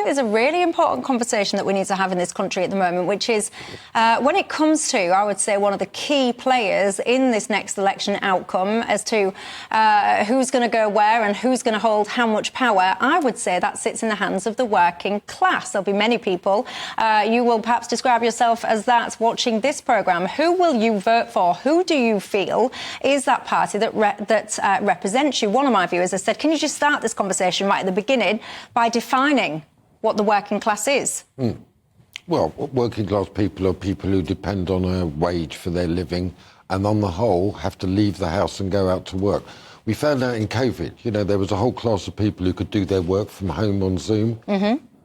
think there's a really important conversation that we need to have in this country at the moment, which is when it comes to, I would say, one of the key players in this next election outcome as to who's going to go where and who's going to hold how much power. I would say that sits in the hands of the working class. There'll be many people. You will perhaps describe yourself as that watching this programme. Who will you vote for? Who do you feel is that party that represents you? One of my viewers has said, can you just start this conversation right at the beginning by defining what the working class is? Well, working class people are people who depend on a wage for their living and on the whole have to leave the house and go out to work. We found out in COVID, you know, there was a whole class of people who could do their work from home on Zoom.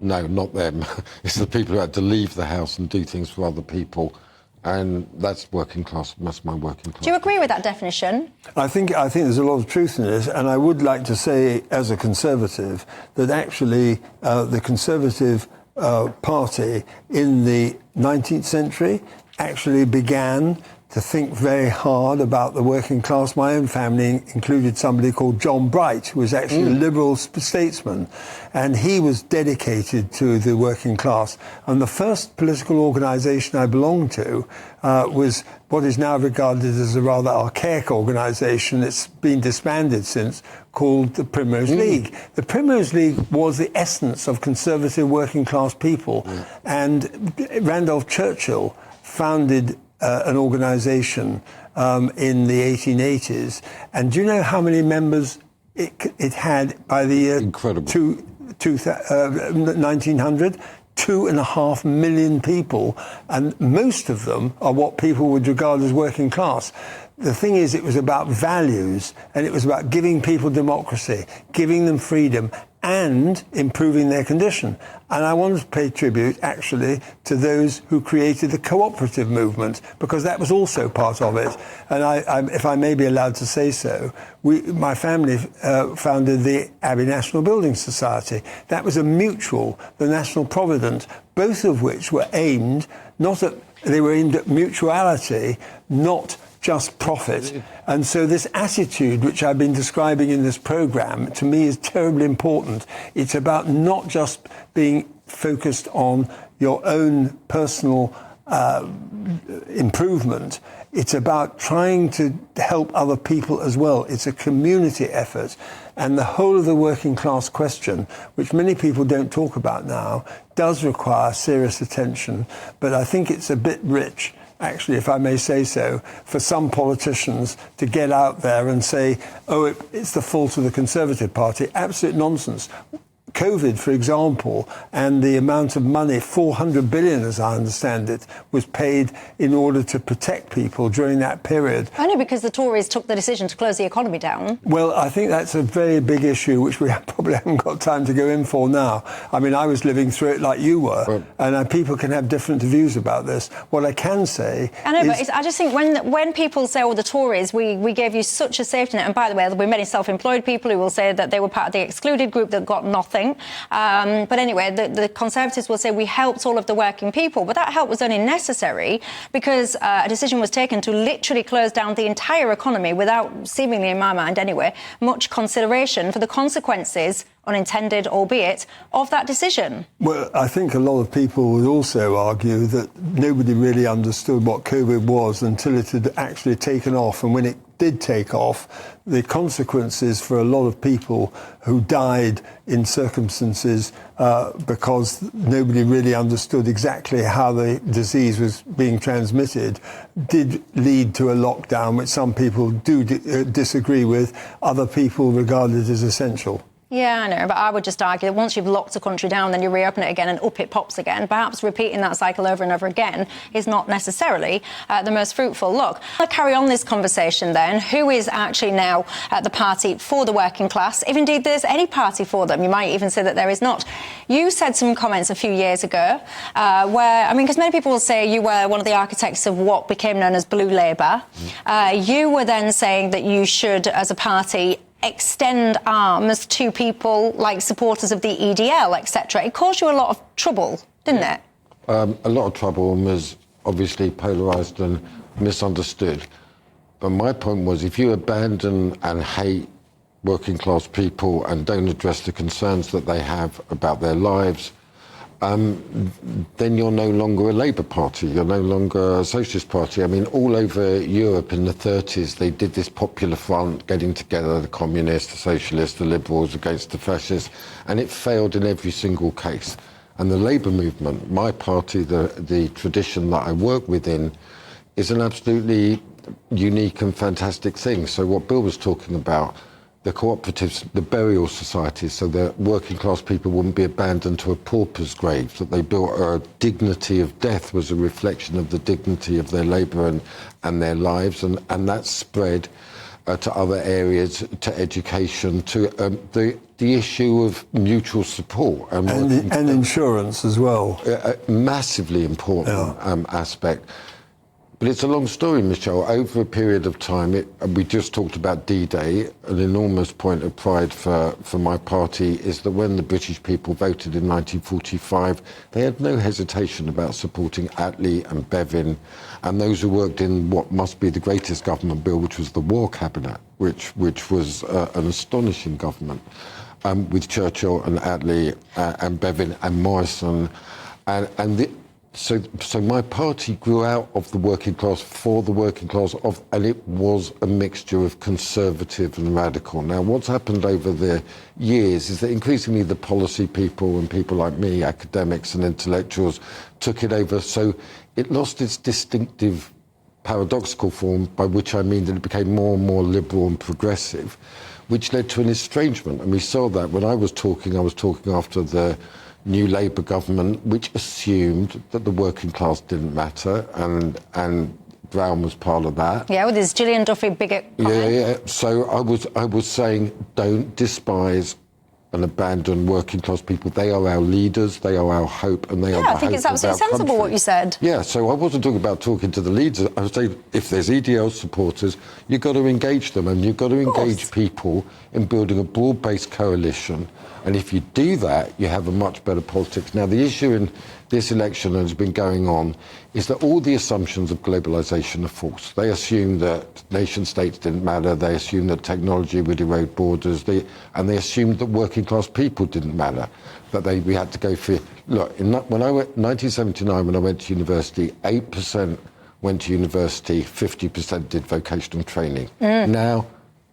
No, not them. It's the people who had to leave the house and do things for other people. And that's working class. That's my working class. Do you agree with that definition? I think there's a lot of truth in this, and I would like to say, as a Conservative, that actually the Conservative Party in the 19th century actually began to think very hard about the working class. My own family included somebody called John Bright, who was actually a liberal statesman, and he was dedicated to the working class. And the first political organisation I belonged to was what is now regarded as a rather archaic organisation. It's been disbanded since, called the Primrose League. The Primrose League was the essence of conservative working class people, and Randolph Churchill founded an organisation in the 1880s, and do you know how many members it had by the year 1900? 2.5 million people, and most of them are what people would regard as working class. The thing is, it was about values, and it was about giving people democracy, giving them freedom, and improving their condition. And I want to pay tribute, actually, to those who created the cooperative movement, because that was also part of it. And I, if I may be allowed to say so, my family founded the Abbey National Building Society. That was a mutual, the National Provident, both of which were aimed they were aimed at mutuality, not just profit. And so this attitude, which I've been describing in this programme, to me is terribly important. It's about not just being focused on your own personal improvement. It's about trying to help other people as well. It's a community effort. And the whole of the working class question, which many people don't talk about now, does require serious attention. But I think it's a bit rich, actually, if I may say so, for some politicians to get out there and say, oh, it's the fault of the Conservative Party. Absolute nonsense. COVID, for example, and the amount of money, 400 billion, as I understand it, was paid in order to protect people during that period. Only because the Tories took the decision to close the economy down. Well, I think that's a very big issue, which we probably haven't got time to go in for now. I mean, I was living through it like you were, and people can have different views about this. What I can say but I just think when people say, oh, the Tories, we gave you such a safety net, and by the way, there'll be many self-employed people who will say that they were part of the excluded group that got nothing. But anyway, the Conservatives will say we helped all of the working people, but that help was only necessary because a decision was taken to literally close down the entire economy without, seemingly in my mind anyway, much consideration for the consequences, unintended albeit, of that decision. Well, I think a lot of people would also argue that nobody really understood what COVID was until it had actually taken off, and when it did take off, the consequences for a lot of people who died in circumstances because nobody really understood exactly how the disease was being transmitted did lead to a lockdown, which some people do disagree with, other people regard it as essential. Yeah, I know, but I would just argue that once you've locked a country down, then you reopen it again and up it pops again. Perhaps repeating that cycle over and over again is not necessarily the most fruitful. Look, I'll carry on this conversation then. Who is actually now the party for the working class, if indeed there's any party for them? You might even say that there is not. You said some comments a few years ago where, I mean, because many people will say you were one of the architects of what became known as Blue Labour. You were then saying that you should, as a party, extend arms to people like supporters of the EDL, etc. It caused you a lot of trouble, didn't it? A lot of trouble, and was obviously polarised and misunderstood. But my point was, if you abandon and hate working class people and don't address the concerns that they have about their lives, then you're no longer a Labour Party, you're no longer a Socialist Party. I mean, all over Europe in the 30s, they did this popular front, getting together the communists, the socialists, the liberals against the fascists, and it failed in every single case. And the Labour movement, my party, the tradition that I work within, is an absolutely unique and fantastic thing. So what Bill was talking about, the cooperatives, the burial societies, so that working class people wouldn't be abandoned to a pauper's grave, that they built a dignity of death was a reflection of the dignity of their labour and their lives, and that spread to other areas, to education, to the issue of mutual support. And insurance as well. A massively important aspect. But it's a long story, Michelle. Over a period of time, we just talked about D-Day. An enormous point of pride for my party is that when the British people voted in 1945, they had no hesitation about supporting Attlee and Bevin and those who worked in what must be the greatest government bill, which was the War Cabinet, which was an astonishing government, with Churchill and Attlee and Bevin and Morrison. So my party grew out of the working class, for the working class, and it was a mixture of conservative and radical. Now, what's happened over the years is that increasingly the policy people and people like me, academics and intellectuals, took it over. So it lost its distinctive paradoxical form, by which I mean that it became more and more liberal and progressive, which led to an estrangement. And we saw that when I was talking after the new Labour government, which assumed that the working class didn't matter, and Brown was part of that. Yeah, with his Gillian Duffy bigot comment. Yeah. So I was saying, don't despise and abandon working class people. They are our leaders, they are our hope, and they are the hope of our country. I think it's absolutely sensible what you said. Yeah, so I wasn't talking about talking to the leaders. I was saying, if there's EDL supporters, you've got to engage them, and you've got to engage people in building a broad-based coalition. And if you do that, you have a much better politics. Now, the issue in this election that has been going on is that all the assumptions of globalization are false. They assume that nation states didn't matter. They assumed that technology would erode borders. And they assumed that working class people didn't matter. That we had to go for... Look, when I went 1979, when I went to university, 8% went to university, 50% did vocational training. Now,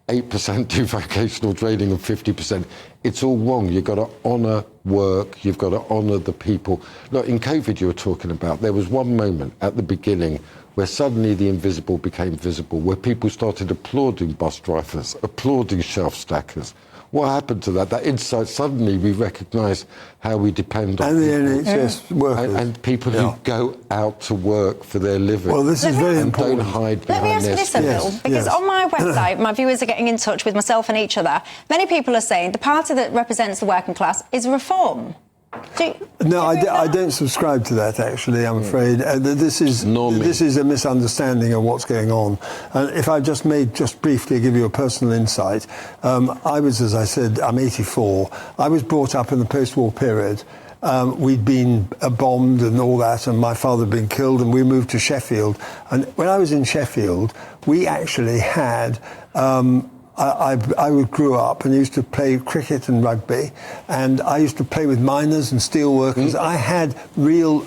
8% do vocational training and 50%. It's all wrong. You've got to honour work. You've got to honour the people. Look, in COVID you were talking about, there was one moment at the beginning where suddenly the invisible became visible, where people started applauding bus drivers, applauding shelf stackers. What happened to that? That insight, suddenly we recognise how we depend on and the NHS workers. And people who go out to work for their living. Well, this is very important. Don't hide Let me behind ask their you this, Bill, because on my website, my viewers are getting in touch with myself and each other. Many people are saying the party that represents the working class is Reform. No, I don't subscribe to that, actually, I'm afraid. This is a misunderstanding of what's going on. And if I just briefly give you a personal insight, I was, as I said, I'm 84. I was brought up in the post-war period. We'd been bombed and all that, and my father had been killed, and we moved to Sheffield. And when I was in Sheffield, we actually had... I grew up and used to play cricket and rugby, and I used to play with miners and steel workers. I had real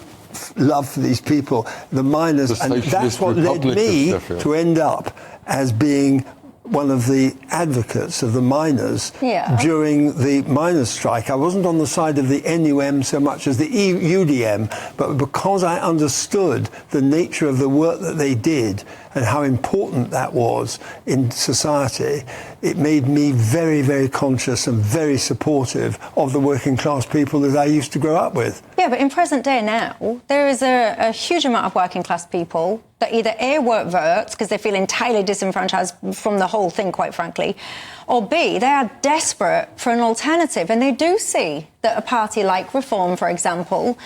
love for these people, the miners, and that's what led me to end up as being one of the advocates of the miners during the miners' strike. I wasn't on the side of the NUM so much as the UDM, but because I understood the nature of the work that they did and how important that was in society, it made me very, very conscious and very supportive of the working class people that I used to grow up with. Yeah, but in present day now, there is a huge amount of working class people that either A, won't vote because they feel entirely disenfranchised from the whole thing, quite frankly, or B, they are desperate for an alternative, and they do see that a party like Reform, for example,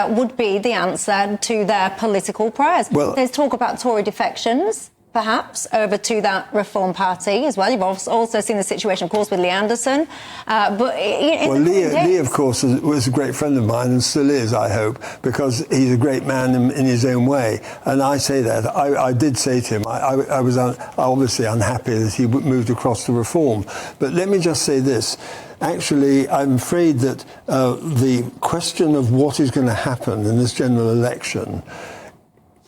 would be the answer to their political prayers. Well, there's talk about Tory defections. perhaps, over to that Reform Party as well. You've also seen the situation, of course, with Lee Anderson. Lee, of course, was a great friend of mine and still is, I hope, because he's a great man in his own way. And I say that. I did say to him, I was obviously unhappy that he moved across to Reform. But let me just say this. Actually, I'm afraid that the question of what is going to happen in this general election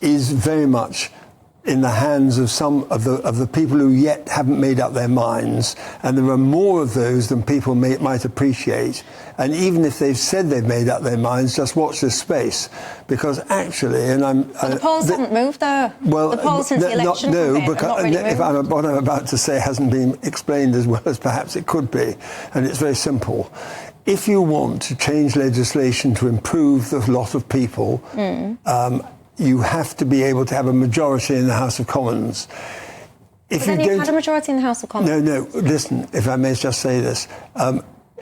is very much in the hands of some of the people who yet haven't made up their minds, and there are more of those than people might appreciate. And even if they've said they've made up their minds, just watch this space, because actually, the polls haven't moved though. Well, the polls since the election. What I'm about to say hasn't been explained as well as perhaps it could be, and it's very simple. If you want to change legislation to improve the lot of people, you have to be able to have a majority in the House of Commons. But then you had a majority in the House of Commons. No, listen, if I may just say this.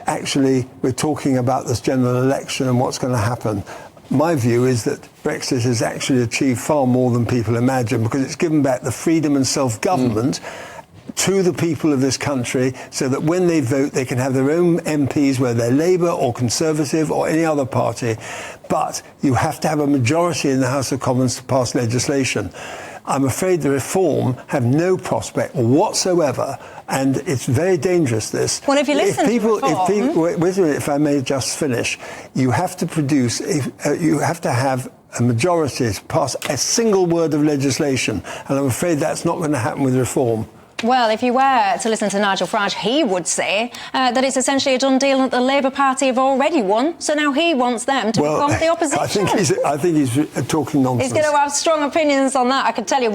Actually, we're talking about this general election and what's going to happen. My view is that Brexit has actually achieved far more than people imagine, because it's given back the freedom and self-government to the people of this country, so that when they vote, they can have their own MPs, whether they're Labour or Conservative or any other party. But you have to have a majority in the House of Commons to pass legislation. I'm afraid the Reform have no prospect whatsoever, and it's very dangerous, this. Well, if you listen to Reform... Wait a minute, if I may just finish. You have to produce, you have to have a majority to pass a single word of legislation, and I'm afraid that's not going to happen with Reform. Well, if you were to listen to Nigel Farage, he would say that it's essentially a done deal and that the Labour Party have already won, so now he wants them to become the opposition. I think he's talking nonsense. He's going to have strong opinions on that, I can tell you.